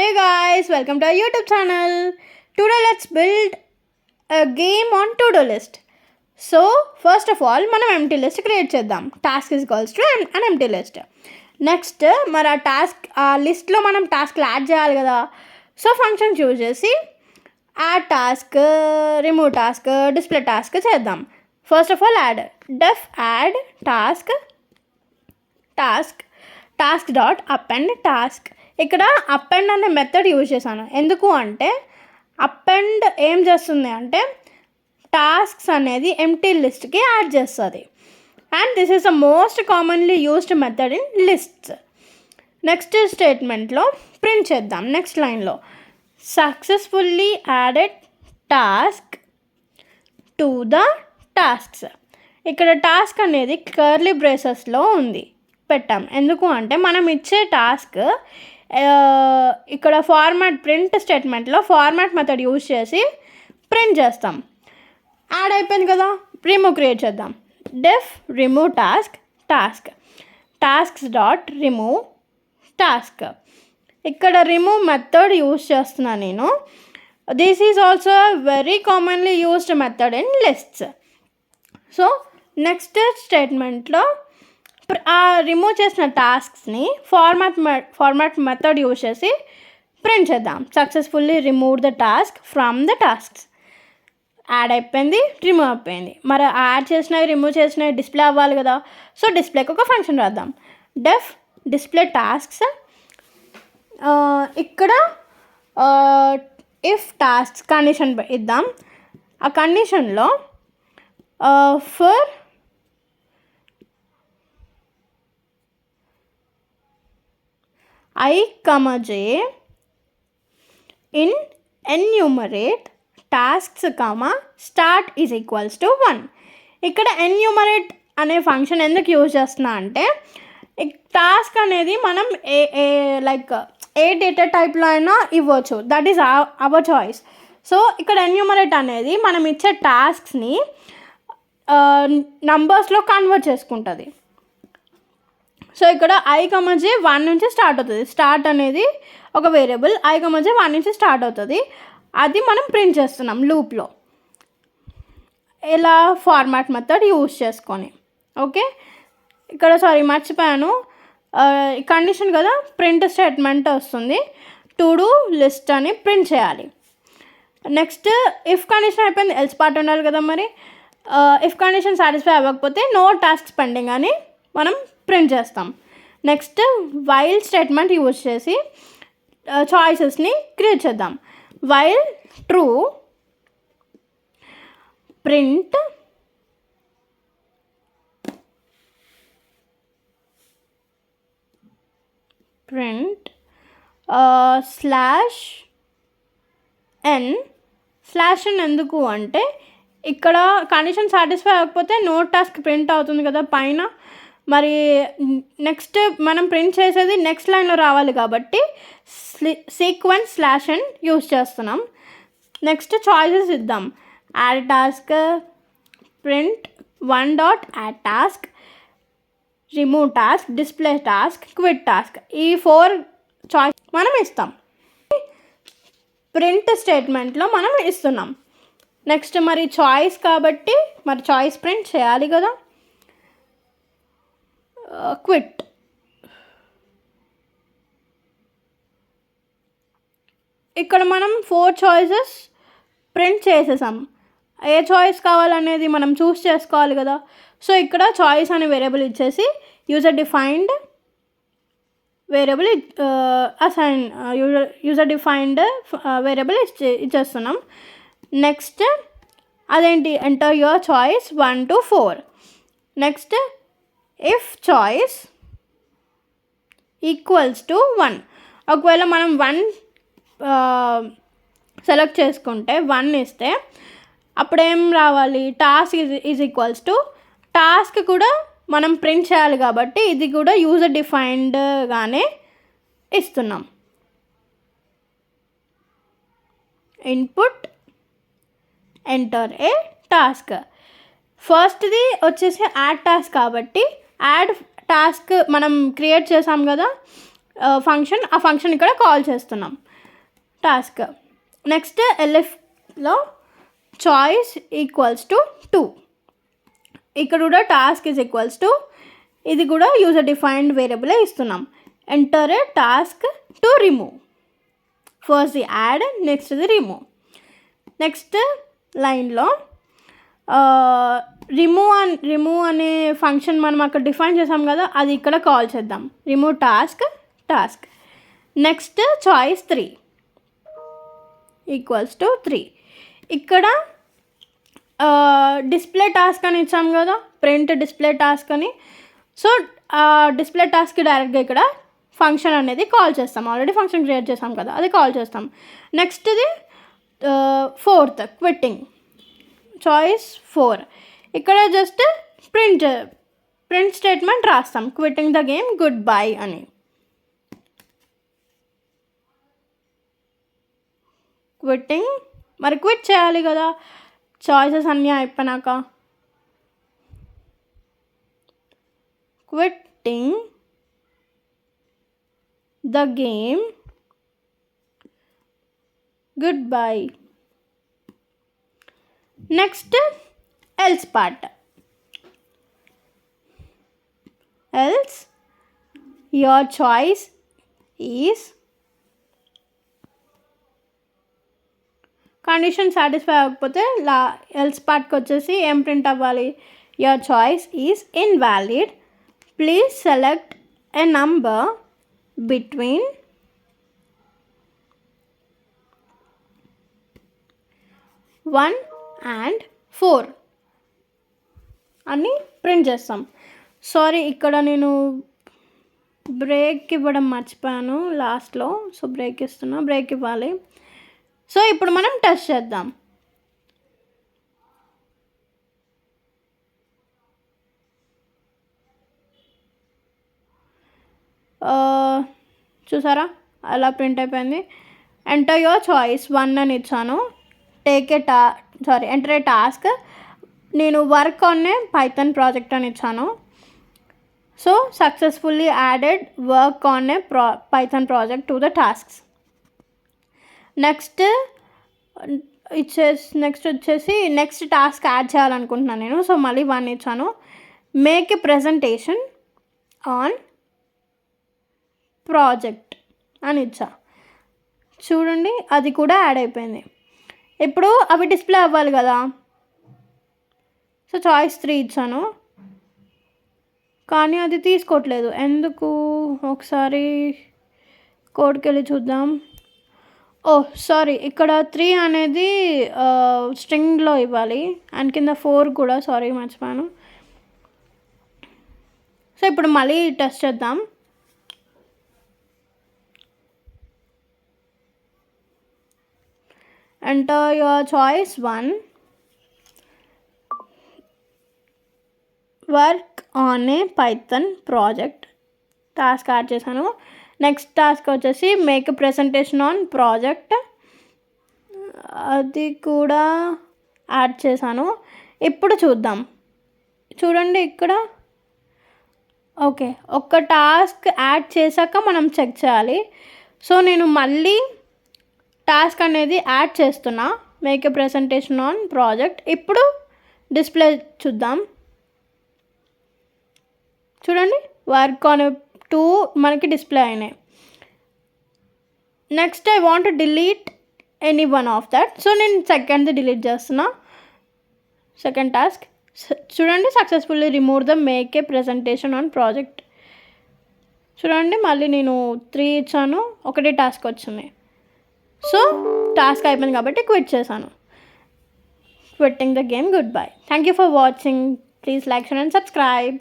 Hey guys, welcome to our YouTube channel. Today let's build a game on to-do list. So first of all, మనం empty list create చేద్దాం. Task is equals to an empty list. Next మరి ఆ task ఆ లిస్ట్లో మనం టాస్క్లు add చేయాలి కదా. సో ఫంక్షన్ యూజ్ చేసి add task, remove task, display task చేద్దాం. First of all def add task dot append task. ఇక్కడ అపెండ్ అనే మెథడ్ యూజ్ చేశాను. ఎందుకు అంటే అపెండ్ ఏం చేస్తుంది అంటే టాస్క్స్ అనేది ఎంప్టీ లిస్ట్కి యాడ్ చేస్తుంది. And this is the most commonly used method in lists. Next స్టేట్మెంట్లో ప్రింట్ చేద్దాం. నెక్స్ట్ లైన్లో successfully added task to the tasks. ఇక్కడ టాస్క్ అనేది కర్లీ బ్రేసెస్లో ఉంది పెట్టాం. ఎందుకు అంటే మనం ఇచ్చే టాస్క్ ఇక్కడ ప్రింట్ స్టేట్మెంట్లో ఫార్మాట్ మెథడ్ యూజ్ చేసి ప్రింట్ చేస్తాం. యాడ్ అయిపోయింది కదా. రిమూవ్ క్రియేట్ చేద్దాం. Def remove tasks dot remove task. ఇక్కడ రిమూవ్ మెథడ్ యూజ్ చేస్తున్నాను నేను. This is also very commonly used method in lists. So next స్టేట్మెంట్లో ఆ రిమూవ్ చేసిన టాస్క్స్ని ఫార్మాట్ మెథడ్ యూజ్ చేసి ప్రింట్ చేద్దాం. Successfully remove the task from the tasks. Add అయిపోయింది, రిమూవ్ అయిపోయింది. మరి యాడ్ చేసినవి రిమూవ్ చేసినవి డిస్ప్లే అవ్వాలి కదా. సో డిస్ప్లేకి ఒక ఫంక్షన్ రాద్దాం. డెఫ్ డిస్ప్లే టాస్క్స్. ఇక్కడ ఇఫ్ టాస్క్స్ కండిషన్ ఇద్దాం. ఆ కండిషన్లో for I, j in enumerate tasks, start is equals to 1. ఇక్కడ enumerate అనే ఫంక్షన్ ఎందుకు యూజ్ చేస్తున్నా అంటే టాస్క్ అనేది మనం ఏ డేటా టైప్లో అయినా ఇవ్వచ్చు. That is our choice. So ఇక్కడ enumerate అనేది మనం ఇచ్చే టాస్క్స్ని నంబర్స్లో కన్వర్ట్ చేసుకుంటుంది. సో ఇక్కడ I, j 1 నుంచి స్టార్ట్ అవుతుంది. స్టార్ట్ అనేది ఒక వేరియబుల్. I, j 1 నుంచి స్టార్ట్ అవుతుంది. అది మనం ప్రింట్ చేస్తున్నాం లూప్లో. ఇలా ఫార్మాట్ మెథడ్ యూజ్ చేసుకొని. ఓకే, ఇక్కడ మర్చిపోయాను. కండిషన్ కదా, ప్రింట్ స్టేట్మెంట్ వస్తుంది. టు డూ లిస్ట్ అని ప్రింట్ చేయాలి. నెక్స్ట్ ఇఫ్ కండిషన్ అయిపోయింది, ఎల్స్ పార్ట్ ఉండాలి కదా. మరి ఇఫ్ కండిషన్ సాటిస్ఫై అవ్వకపోతే నో టాస్క్స్ పెండింగ్ అని మనం ప్రింట్ చేస్తాం. నెక్స్ట్ వైల్ స్టేట్మెంట్ యూజ్ చేసి చాయిసెస్ని క్రియేట్ చేద్దాం. While true print slash n ఎందుకు అంటే ఇక్కడ కండిషన్ సాటిస్ఫై అవ్వకపోతే నో టాస్క్ ప్రింట్ అవుతుంది కదా పైన. మరి నెక్స్ట్ మనం ప్రింట్ చేసేది నెక్స్ట్ లైన్లో రావాలి కాబట్టి సీక్వెన్స్ స్లాష్ ఎన్ యూజ్ చేస్తున్నాం. నెక్స్ట్ చాయిసెస్ ఇద్దాం. Add task, print 1 dot add task, remove task, display task, quit task. ఈ 4 చాయిస్ మనం ఇస్తాం. ప్రింట్ స్టేట్మెంట్లో మనం ఇస్తున్నాం. నెక్స్ట్ మరి చాయిస్ కాబట్టి మరి చాయిస్ ప్రింట్ చేయాలి కదా. క్విట్. ఇక్కడ మనం 4 చాయిసెస్ ప్రింట్ చేసేసాం. ఏ చాయిస్ కావాలనేది మనం చూస్ చేసుకోవాలి కదా. సో ఇక్కడ చాయిస్ అనే వేరియబుల్ ఇచ్చేసి యూజర్ డిఫైన్డ్ వేరియబుల్ వేరియబుల్ ఇచ్చేస్తున్నాం. నెక్స్ట్ అదేంటి, enter your choice 1 to 4. Next if choice equals to 1. ఒకవేళ మనం 1 సెలెక్ట్ చేసుకుంటే 1 ఇస్తే అప్పుడేం రావాలి, task is equals to task కూడా మనం ప్రింట్ చేయాలి కాబట్టి ఇది కూడా యూజర్ డిఫైన్డ్గానే ఇస్తున్నాం. Input enter a task. ఫస్ట్ది వచ్చేసి యాడ్ టాస్క్ కాబట్టి యాడ్ టాస్క్ మనం క్రియేట్ చేసాం కదా. ఫంక్షన్, ఆ ఫంక్షన్ ఇక్కడ కాల్ చేస్తున్నాం టాస్క్. నెక్స్ట్ ఎల్ఎఫ్లో చాయిస్ ఈక్వల్స్ టు 2, ఇక్కడ కూడా టాస్క్ ఈజ్ ఈక్వల్స్ టు, ఇది కూడా యూజర్ డిఫైన్డ్ వేరియబులే ఇస్తున్నాం. Enter a task to remove, first the add, next the remove. Next లైన్లో రిమూవ్ అనే ఫంక్షన్ మనం అక్కడ డిఫైన్ చేసాం కదా, అది ఇక్కడ కాల్ చేద్దాం. Remove task. Next choice 3 equals to 3. ఇక్కడ డిస్ప్లే టాస్క్ అని ఇచ్చాం కదా, ప్రింట్ డిస్ప్లే టాస్క్ అని. సో డిస్ప్లే టాస్క్కి డైరెక్ట్గా ఇక్కడ ఫంక్షన్ అనేది కాల్ చేస్తాం. ఆల్రెడీ ఫంక్షన్ క్రియేట్ చేసాం కదా, అది కాల్ చేస్తాం. నెక్స్ట్ది 4th క్విట్టింగ్, చాయిస్ 4. ఇక్కడ జస్ట్ ప్రింట్ స్టేట్మెంట్ రాస్తాం, quitting the game good bye అని. క్విట్టింగ్, మరి క్విట్ చేయాలి కదా చాయిసెస్ అన్నీ అయిపోయినాక. Quitting the game good bye. Next else part. Else your choice is, condition satisfy అవ్వకపోతే ఎల్స్ పార్ట్కి వచ్చేసి ఏం ప్రింట్ అవ్వాలి, your choice is invalid, please select a number between 1 and 4 అని ప్రింట్ చేస్తాం. సారీ, ఇక్కడ నేను బ్రేక్ ఇవ్వడం మర్చిపోయాను లాస్ట్లో, సో బ్రేక్ ఇస్తున్నా, బ్రేక్ ఇవ్వాలి. సో ఇప్పుడు మనం టెస్ట్ చేద్దాం. చూసారా అలా ప్రింట్ అయిపోయింది. ఎంటర్ యువర్ చాయిస్ 1 అని ఇచ్చాను. ఎంటర్ ఏ టాస్క్, నేను work on a Python project అని ఇచ్చాను. So successfully added work on a Python project to the tasks. Next వచ్చేసి నెక్స్ట్ టాస్క్ యాడ్ చేయాలనుకుంటున్నాను నేను. సో మళ్ళీ 1 ఇచ్చాను. Make a presentation on project అని ఇచ్చా. చూడండి అది కూడా యాడ్ అయిపోయింది. ఇప్పుడు అవి డిస్ప్లే అవ్వాలి కదా, సో చాయిస్ 3 ఇచ్చాను, కానీ అది తీసుకోవట్లేదు ఎందుకు. ఒకసారి కోడ్కి వెళ్ళి చూద్దాం. సారీ, ఇక్కడ 3 అనేది స్ట్రింగ్లో ఇవ్వాలి అండ్ కింద 4 కూడా, సారీ మర్చిపోయాను. సో ఇప్పుడు మళ్ళీ టెస్ట్ చేద్దాం. Enter your choice 1, work on a Python project, task add చేశాను. నెక్స్ట్ టాస్క్ వచ్చేసి make a presentation on project, అది కూడా యాడ్ చేశాను. ఇప్పుడు చూద్దాం. చూడండి ఇక్కడ ఓకే, ఒక్క టాస్క్ యాడ్ చేశాక మనం చెక్ చేయాలి. సో నేను మళ్ళీ టాస్క్ అనేది యాడ్ చేస్తున్నా, make a presentation on project. ఇప్పుడు డిస్ప్లే చూద్దాం. చూడండి వర్క్ ఆన్ 2 మనకి డిస్ప్లే అయినాయి. Next I want delete any one of that. So నేను సెకండ్ది డిలీట్ చేస్తున్నా, సెకండ్ టాస్క్. చూడండి successfully remove the make a presentation on project. చూడండి మళ్ళీ నేను 3 ఇచ్చాను, ఒకటే టాస్క్ వచ్చింది. సో టాస్క్ అయిపోయింది కాబట్టి క్విట్ చేశాను. Quitting the game good bye. Thank you for watching. Please like, share and subscribe.